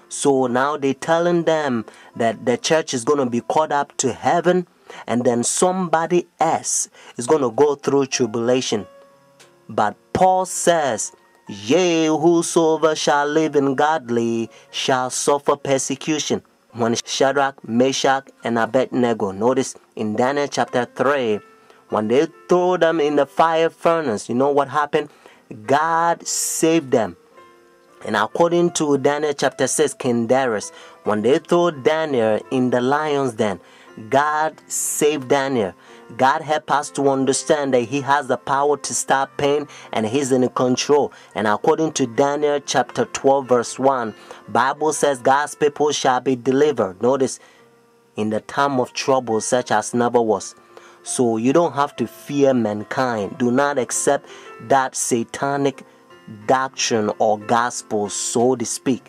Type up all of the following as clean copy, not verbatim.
So now they're telling them that the church is going to be caught up to heaven, and then somebody else is going to go through tribulation. But Paul says, yea, whosoever shall live in godly shall suffer persecution. When Shadrach, Meshach, and Abednego, notice in Daniel chapter 3, when they throw them in the fire furnace, you know what happened? God saved them. And according to Daniel chapter 6, King Darius, when they threw Daniel in the lion's den, God saved Daniel. God helped us to understand that He has the power to stop pain and He's in control. And according to Daniel chapter 12 verse 1, Bible says God's people shall be delivered. Notice, in the time of trouble such as never was. So you don't have to fear mankind. Do not accept that satanic doctrine or gospel, so to speak.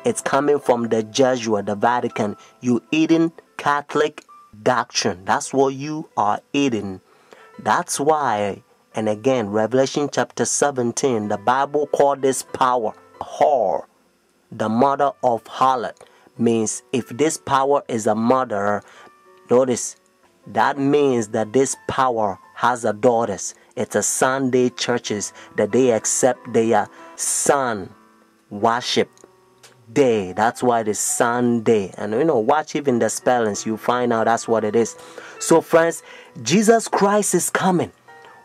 It's coming from the Jesuit, the Vatican. You eating Catholic doctrine. That's what you are eating. That's why, and again, Revelation chapter 17, the Bible called this power whore, the mother of harlot. Means if this power is a mother, notice, that means that this power has a daughters. It's a Sunday churches that they accept their sun worship day. That's why it's Sunday. And watch even the spellings, you find out that's what it is. So friends, Jesus Christ is coming.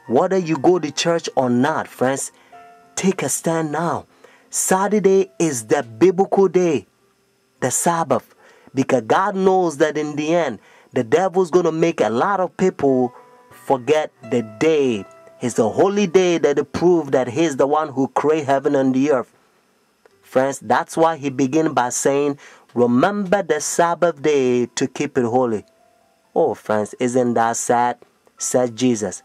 Whether you go to church or not, friends, take a stand now. Saturday is the biblical day, the Sabbath, because God knows that in the end, the devil's going to make a lot of people forget the day. It's the holy day that it proves that He's the one who created heaven and the earth. Friends, that's why He began by saying, remember the Sabbath day to keep it holy. Oh, friends, isn't that sad? Said Jesus.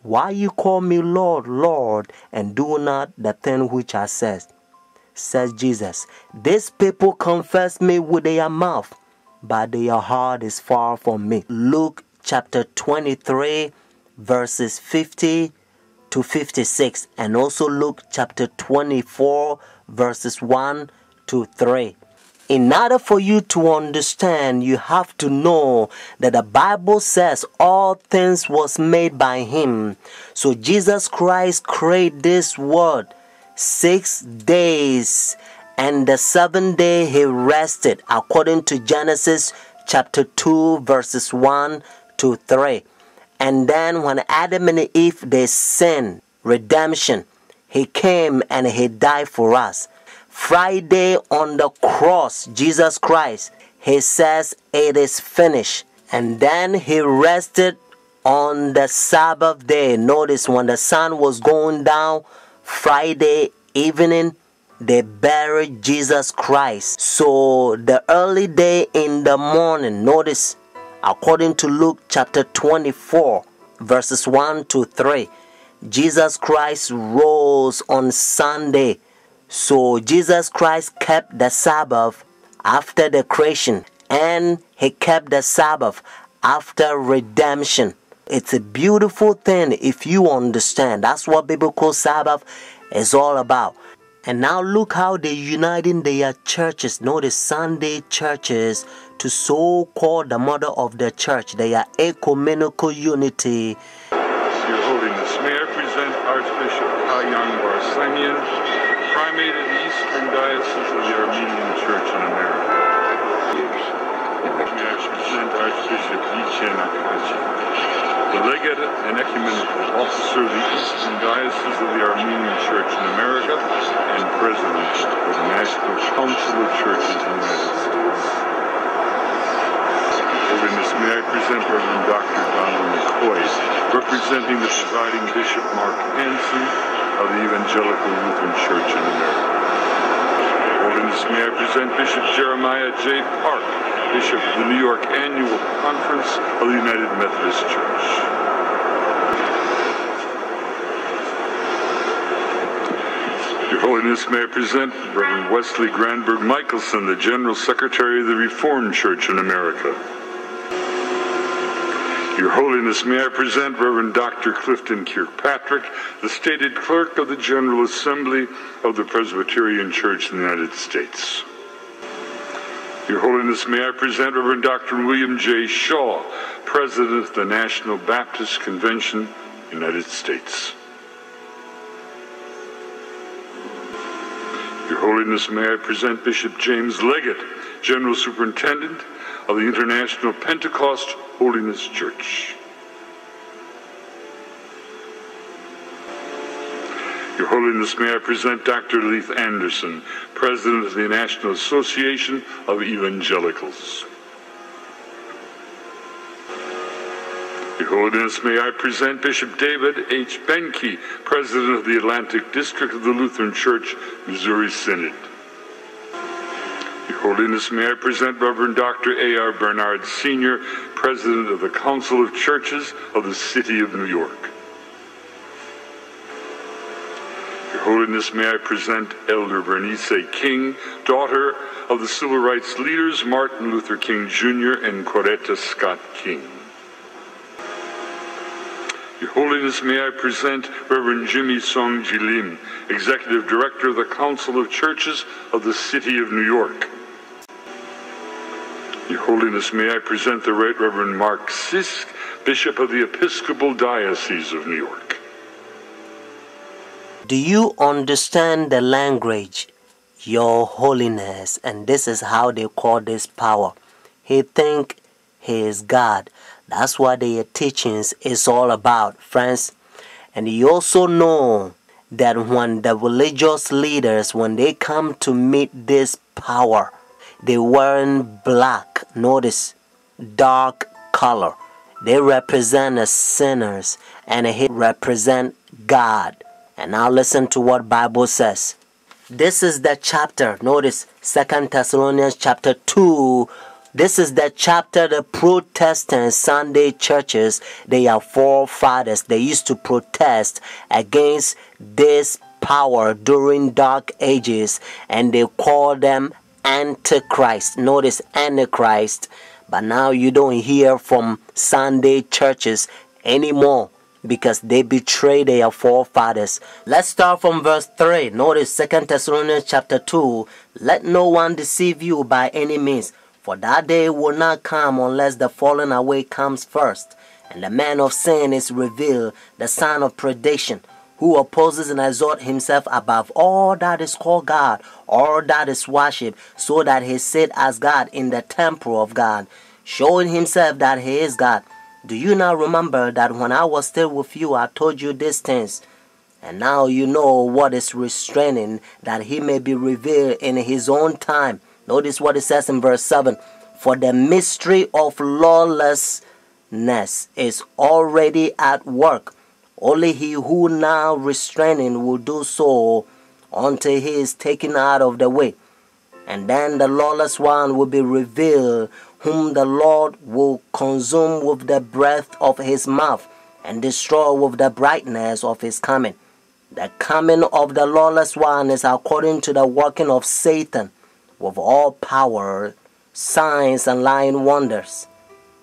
Why you call me Lord, Lord, and do not the thing which I said? Says Jesus. These people confess me with their mouth, but their heart is far from me. Luke chapter 23, verses 50 to 56. And also Luke chapter 24, verses 1 to 3. In order for you to understand, you have to know that the Bible says all things was made by Him. So Jesus Christ created this world 6 days, and the 7th day He rested, according to Genesis chapter 2 verses 1 to 3. And then when Adam and Eve they sinned, redemption, He came and He died for us. Friday on the cross, Jesus Christ, He says it is finished. And then He rested on the Sabbath day. Notice when the sun was going down, Friday evening, they buried Jesus Christ. So the early day in the morning, notice, according to Luke chapter 24, verses 1 to 3, Jesus Christ rose on Sunday. So Jesus Christ kept the Sabbath after the creation, and He kept the Sabbath after redemption. It's a beautiful thing if you understand. That's what biblical Sabbath is all about. And now look how they're uniting their churches. Notice Sunday churches to so-called the mother of the church. They are ecumenical unity. Your Holiness, may I present Archbishop Kayang Barsamian, Primate of the Eastern Diocese of the Armenian Church in America. May I present Archbishop Yichen Akachi, the Legate and Ecumenical Officer of the Eastern Diocese of the Armenian Church in America and President of the National Council of Churches in the United States. Holiness, may I present Reverend Dr. Donald McCoy, representing the presiding Bishop Mark Hansen of the Evangelical Lutheran Church in America. Holiness, may I present Bishop Jeremiah J. Park, Bishop of the New York Annual Conference of the United Methodist Church. Your Holiness, may I present Reverend Wesley Granberg Michelson, the General Secretary of the Reformed Church in America. Your Holiness, may I present Reverend Dr. Clifton Kirkpatrick, the stated clerk of the General Assembly of the Presbyterian Church in the United States. Your Holiness, may I present Reverend Dr. William J. Shaw, President of the National Baptist Convention, United States. Your Holiness, may I present Bishop James Leggett, General Superintendent of the International Pentecost Holiness Church. Your Holiness, may I present Dr. Leith Anderson, President of the National Association of Evangelicals. Your Holiness, may I present Bishop David H. Benke, President of the Atlantic District of the Lutheran Church, Missouri Synod. Your Holiness, may I present Reverend Dr. A.R. Bernard Sr., President of the Council of Churches of the City of New York. Your Holiness, may I present Elder Bernice King, daughter of the civil rights leaders Martin Luther King Jr. and Coretta Scott King. Your Holiness, may I present Reverend Jimmy Song Jilim, Executive Director of the Council of Churches of the City of New York. Your Holiness, may I present the Right Reverend Mark Sisk, Bishop of the Episcopal Diocese of New York. Do you understand the language, Your Holiness? And this is how they call this power. He think he is God. That's what their teachings is all about, friends. And you also know that when the religious leaders, when they come to meet this power, they wearing black. Notice, dark color. They represent the sinners, and he represent God. And now listen to what Bible says. This is the chapter. Notice 2 Thessalonians chapter 2. This is the chapter the Protestant Sunday churches, they are forefathers. They used to protest against this power during dark ages, and they call them Antichrist. Notice Antichrist. But now you don't hear from Sunday churches anymore, because they betray their forefathers. Let's start from verse 3. Notice 2 Thessalonians chapter 2. Let no one deceive you by any means, for that day will not come unless the falling away comes first, and the man of sin is revealed, the son of perdition, who opposes and exalts himself above all that is called God, all that is worshipped, so that he sit as God in the temple of God, showing himself that he is God. Do you not remember that when I was still with you, I told you these things? And now you know what is restraining, that he may be revealed in his own time. Notice what it says in verse 7. For the mystery of lawlessness is already at work. Only he who now restraining will do so until he is taken out of the way. And then the lawless one will be revealed, whom the Lord will consume with the breath of his mouth and destroy with the brightness of his coming. The coming of the lawless one is according to the working of Satan, with all power, signs, and lying wonders,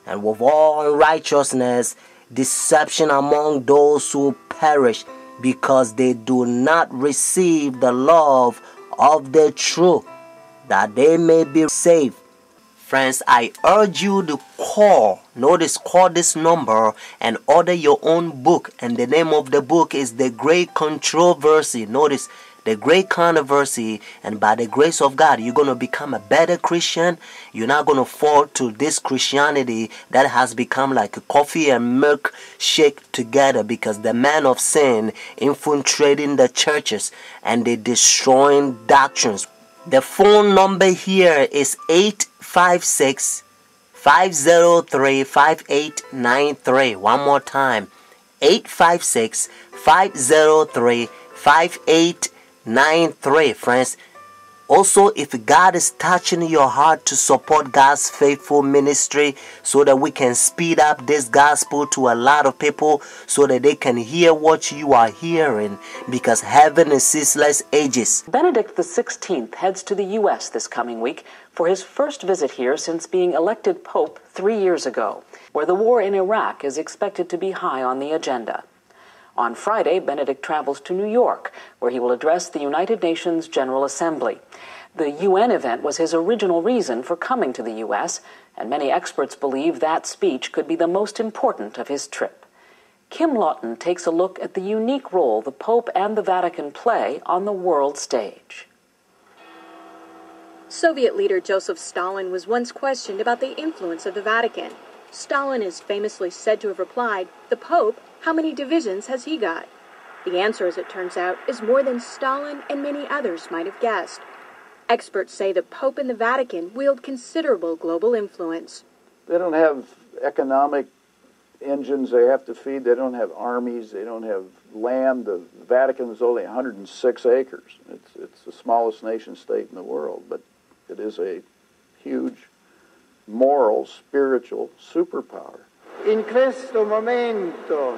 and with all unrighteousness, deception among those who perish, because they do not receive the love of the truth, that they may be saved. Friends, I urge you to call this number and order your own book. And the name of the book is The Great Controversy. Notice, The Great Controversy. And by the grace of God, you're going to become a better Christian. You're not going to fall to this Christianity that has become like a coffee and milk shake together, because the man of sin infiltrating the churches and they destroying doctrines. The phone number here is 856-503-5893. One more time, 856-503-5893. Friends, also, if God is touching your heart to support God's faithful ministry so that we can speed up this gospel to a lot of people so that they can hear what you are hearing, because heaven is ceaseless ages. Benedict XVI heads to the U.S. this coming week for his first visit here since being elected Pope 3 years ago, where the war in Iraq is expected to be high on the agenda. On Friday, Benedict travels to New York, where he will address the United Nations General Assembly. The UN event was his original reason for coming to the U.S., and many experts believe that speech could be the most important of his trip. Kim Lawton takes a look at the unique role the Pope and the Vatican play on the world stage. Soviet leader Joseph Stalin was once questioned about the influence of the Vatican. Stalin is famously said to have replied, "The Pope, how many divisions has he got?" The answer, as it turns out, is more than Stalin and many others might have guessed. Experts say the Pope and the Vatican wield considerable global influence. They don't have economic engines they have to feed. They don't have armies. They don't have land. The Vatican is only 106 acres. It's the smallest nation state in the world, but it is a huge moral, spiritual superpower. In questo momento